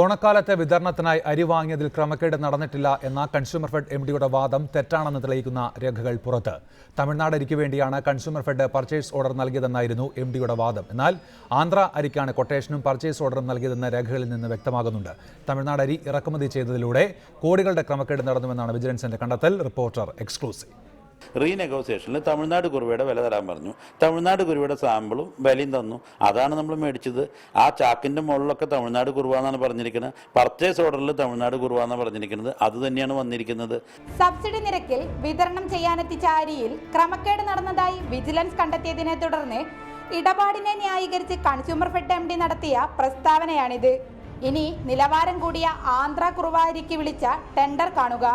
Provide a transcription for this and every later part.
ഓണക്കാലത്തെ വിതരണത്തിനായി അരി വാങ്ങിയതിൽ ക്രമക്കേട് നടന്നിട്ടില്ല എന്ന കൺസ്യൂമർ ഫെഡ് എംഡിയുടെ വാദം തെറ്റാണെന്ന് തെളിയിക്കുന്ന രേഖകൾ പുറത്ത്. തമിഴ്നാട് അരിക്ക് വേണ്ടിയാണ് കൺസ്യൂമർ ഫെഡ് പർച്ചേസ് ഓർഡർ നൽകിയതെന്നായിരുന്നു എംഡിയുടെ വാദം. എന്നാൽ ആന്ധ്ര അരിക്കാണ് കൊട്ടേഷനും പർച്ചേസ് ഓർഡറും നൽകിയതെന്ന് രേഖകളിൽ നിന്ന് വ്യക്തമാകുന്നുണ്ട്. തമിഴ്നാട് അരി ഇറക്കുമതി ചെയ്തതിലൂടെ കോടികളുടെ ക്രമക്കേട് നടന്നുവെന്നാണ് വിജിലൻസിന്റെ കണ്ടെത്തൽ. Reporter exclusive. റീനെഗോസിയേഷനിൽ തമിഴ്നാട് കുറുവയുടെ വില തരാൻ പറഞ്ഞു. തമിഴ്നാട് കുറുവയുടെ സാമ്പിളും വിലയും തന്നു. അതാണ് നമ്മൾ മേടിച്ചത്. ആ ചാക്കിന്റെ മുകളിലൊക്കെ തമിഴ്നാട് കുറുവാന്നാണ് പറഞ്ഞിരിക്കുന്നത്. പർച്ചേസ് ഓർഡറിൽ തമിഴ്നാട് കുറുവാന്നാണ് പറഞ്ഞിരിക്കുന്നത്. അത് തന്നെയാണ് വന്നിരിക്കുന്നത്. സബ്സിഡി നിരക്കിൽ വിതരണം ചെയ്യാനെത്തിച്ച അരിയിൽ ക്രമക്കേട് നടന്നതായി വിജിലൻസ് കണ്ടെത്തിയതിനെ തുടർന്ന് ഇടപാടിനെ ന്യായീകരിച്ച് കൺസ്യൂമർ ഫെഡ് എംഡി നടത്തിയ പ്രസ്താവനയാണിത്. ഇനി നിലവാരം കൂടിയ ആന്ധ്ര കുറുവ അരിക്ക് വിളിച്ച ടെൻഡർ കാണുക.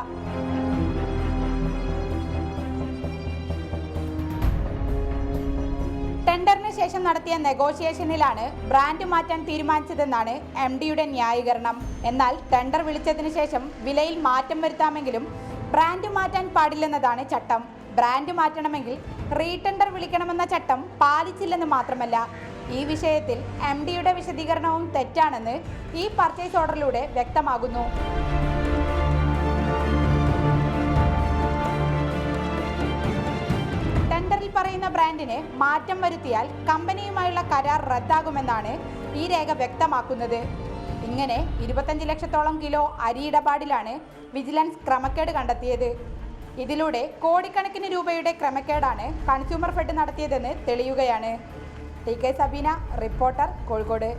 ടെൻഡറിന് ശേഷം നടത്തിയ നെഗോഷിയേഷനിലാണ് ബ്രാൻഡ് മാറ്റാൻ തീരുമാനിച്ചതെന്നാണ് എംഡിയുടെ ന്യായീകരണം. എന്നാൽ ടെൻഡർ വിളിച്ചതിന് ശേഷം വിലയിൽ മാറ്റം വരുത്താമെങ്കിലും ബ്രാൻഡ് മാറ്റാൻ പാടില്ലെന്നതാണ് ചട്ടം. ബ്രാൻഡ് മാറ്റണമെങ്കിൽ റീടെൻഡർ വിളിക്കണമെന്ന ചട്ടം പാലിച്ചില്ലെന്ന് മാത്രമല്ല, ഈ വിഷയത്തിൽ എംഡിയുടെ വിശദീകരണവും തെറ്റാണെന്ന് ഈ പർച്ചേസ് ഓർഡറിലൂടെ വ്യക്തമാകുന്നു. ടെൻഡറിൽ പറയുന്ന ബ്രാൻഡിന് മാറ്റം വരുത്തിയാൽ കമ്പനിയുമായുള്ള കരാർ റദ്ദാകുമെന്നാണ് ഈ രേഖ വ്യക്തമാക്കുന്നത്. ഇങ്ങനെ 25 ലക്ഷത്തോളം കിലോ അരി ഇടപാടിലാണ് വിജിലൻസ് ക്രമക്കേട് കണ്ടെത്തിയത്. ഇതിലൂടെ കോടിക്കണക്കിന് രൂപയുടെ ക്രമക്കേടാണ് കൺസ്യൂമർ ഫെഡ് നടത്തിയതെന്ന് തെളിയുകയാണ്. T K Sabeena, reporter, Kozhikode.